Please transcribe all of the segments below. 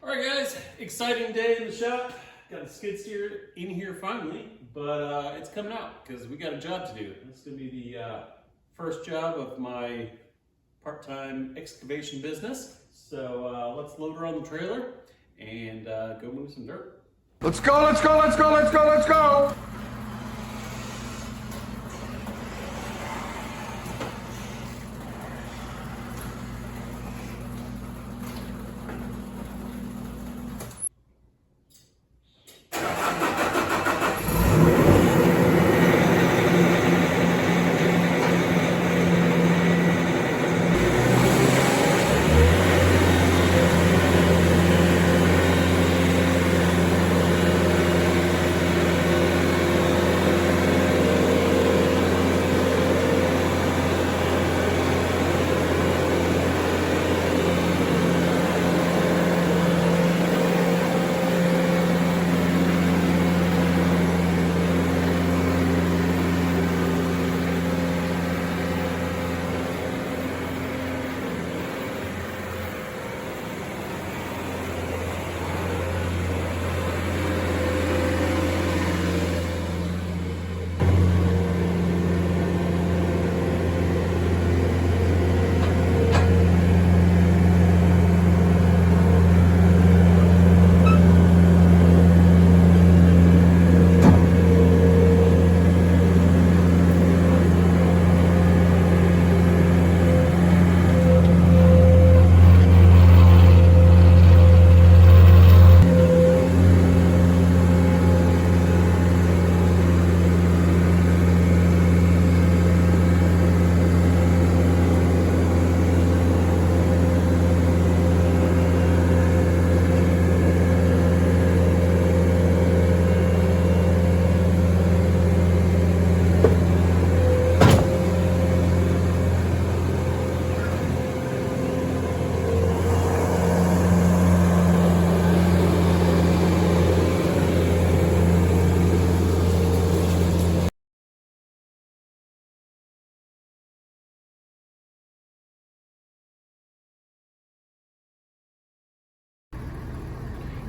All right, guys, exciting day in the shop. Got a skid steer in here finally, but it's coming out because we got a job to do. This is gonna be the first job of my part-time excavation business. So let's load her on the trailer and go move some dirt. Let's go, let's go, let's go, let's go, let's go!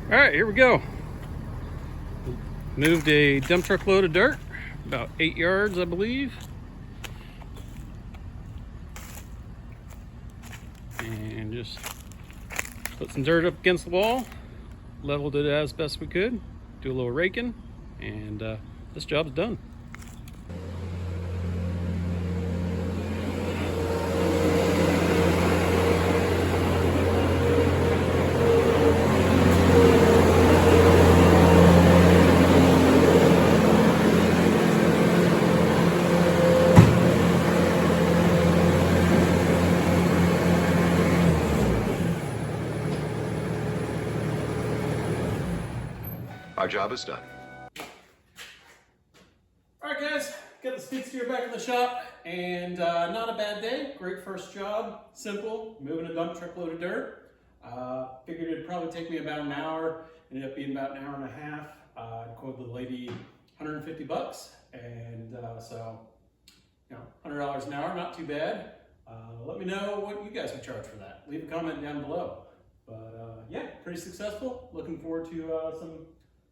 All right, here we go. Moved a dump truck load of dirt, about 8 yards, I believe. And just put some dirt up against the wall, leveled it as best we could, do a little raking, and this job's done. Our job is done. All right, guys, got the skid steer back in the shop, and not a bad day. Great first job, simple, moving a dump truck load of dirt. Figured it'd probably take me about an hour. Ended up being about an hour and a half. I quoted the lady 150 bucks, and so, you know, $100 an hour, not too bad. Let me know what you guys would charge for that. Leave a comment down below. But yeah, pretty successful. Looking forward to some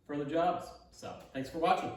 further jobs. So thanks for watching.